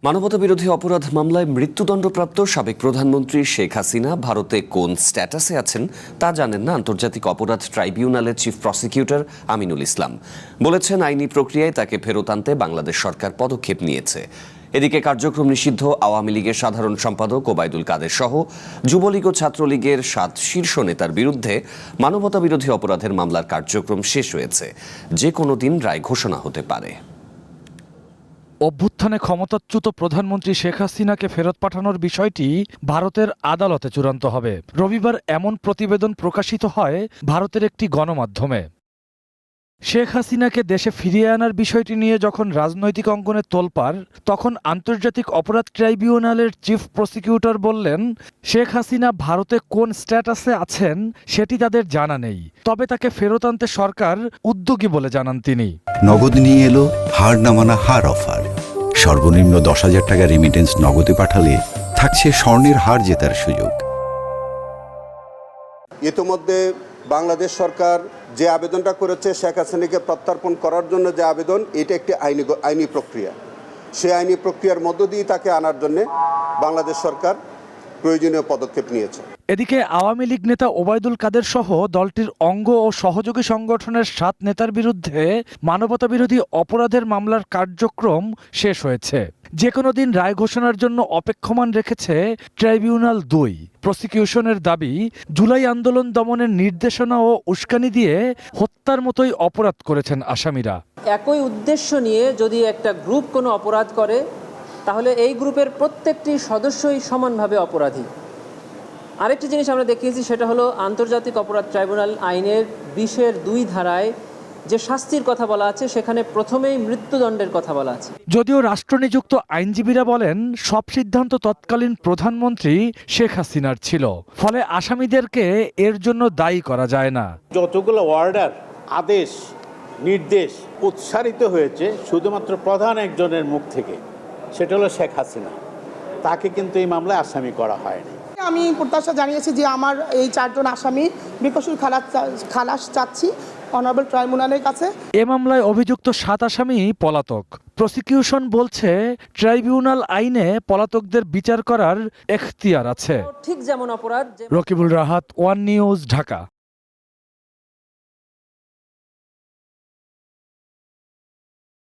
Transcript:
মানবতাবিরোধী অপরাধ মামলায় মৃত্যুদণ্ডপ্রাপ্ত সাবেক প্রধানমন্ত্রী শেখ হাসিনা ভারতে কোন স্ট্যাটাসে আছেন তা জানেন না আন্তর্জাতিক অপরাধ ট্রাইব্যুনালের চিফ প্রসিকিউটর আমিনুল ইসলাম। বলেছেন, আইনি প্রক্রিয়ায় তাকে ফেরত আনতে বাংলাদেশ সরকার পদক্ষেপ নিয়েছে। এদিকে কার্যক্রম নিষিদ্ধ আওয়ামী লীগের সাধারণ সম্পাদক ওবায়দুল কাদের সহ যুবলীগ ও ছাত্রলীগের 7 শীর্ষ নেতার বিরুদ্ধে মানবতাবিরোধী অপরাধের মামলার কার্যক্রম শেষ হয়েছে। যে কোনো দিন রায় ঘোষণা হতে পারে। অভ্যুত্থানে ক্ষমতাচ্যুত প্রধানমন্ত্রী শেখ হাসিনাকে ফেরত পাঠানোর বিষয়টি ভারতের আদালতে চূড়ান্ত হবে। রবিবার এমন প্রতিবেদন প্রকাশিত হয় ভারতের একটি গণমাধ্যমে। শেখ হাসিনাকে দেশে ফিরিয়ে আনার বিষয়টি নিয়ে যখন রাজনৈতিক অঙ্গনে তোলপাড়, তখন আন্তর্জাতিক অপরাধ ট্রাইব্যুনালের চিফ প্রসিকিউটর বললেন, শেখ হাসিনা ভারতে কোন স্ট্যাটাসে আছেন সেটি তাদের জানা নেই, তবে তাকে ফেরত আনতে সরকার উদ্যোগী বলে জানান তিনি। নগদ নিয়ে এলো হার না মানা হার অফার। সর্বনিম্ন 10,000 টাকা রেমিটেন্স নগদে পাঠালে থাকছে স্বর্ণের হার জেতার সুযোগ। ইতিমধ্যে বাংলাদেশ সরকার যে আবেদনটা করেছে শেখ হাসিনাকে প্রত্যর্পণ করার জন্য, যে আবেদন, এটা একটি আইনি প্রক্রিয়া। সেই আইনি প্রক্রিয়ার মধ্য দিয়ে তাকে আনার জন্য বাংলাদেশ সরকার প্রয়োজনীয় পদক্ষেপ নিয়েছে। এদিকে আওয়ামী লীগ নেতা ওবায়দুল কাদের সহ দলটির অঙ্গ ও সহযোগী সংগঠনের 7 নেতার বিরুদ্ধে মানবতাবিরোধী অপরাধের মামলার কার্যক্রম শেষ হয়েছে। যে কোনো দিন রায় ঘোষণার জন্য অপেক্ষমান রেখেছে ট্রাইব্যুনাল 2। প্রসিকিউশনের দাবি, জুলাই আন্দোলন দমনের নির্দেশনা ও উস্কানি দিয়ে হত্যার মতোই অপরাধ করেছেন আসামিরা। একই উদ্দেশ্য নিয়ে যদি একটা গ্রুপ কোনো অপরাধ করে, তাহলে এই গ্রুপের প্রত্যেকটি সদস্যই সমানভাবে অপরাধী। আরেকটি জিনিস আমরা দেখিয়েছি, সেটা হলো আন্তর্জাতিক অপরাধ ট্রাইব্যুনাল আইনের 20-2 ধারায় যে শাস্তির কথা বলা আছে, সেখানে প্রথমেই মৃত্যুদণ্ডের কথা বলা আছে। যদিও রাষ্ট্রনিযুক্ত আইনজীবীরা বলেন, সব সিদ্ধান্ত তৎকালীন প্রধানমন্ত্রী শেখ হাসিনার ছিল, ফলে আসামিদেরকে এর জন্য দায়ী করা যায় না। যতগুলো অর্ডার, আদেশ, নির্দেশ উচ্চারিত হয়েছে শুধুমাত্র প্রধান একজনের মুখ থেকে, সেটা হলো শেখ হাসিনা। তাকে কিন্তু এই মামলায় আসামি করা হয়নি। আমি প্রত্যাশা জানিয়েছি যে আমার এই 4 জন আসামি বেকসুর খালাস চাচ্ছি অনারেবল ট্রাইব্যুনালের কাছে। এ মামলায় অভিযুক্ত 7 আসামি পলাতক। প্রসিকিউশন বলছে, ট্রাইব্যুনাল আইনে পলাতকদের বিচার করার এখতিয়ার আছে। ঠিক যেমন অপরাধ। Rakibul Rahat, one news, Dhaka.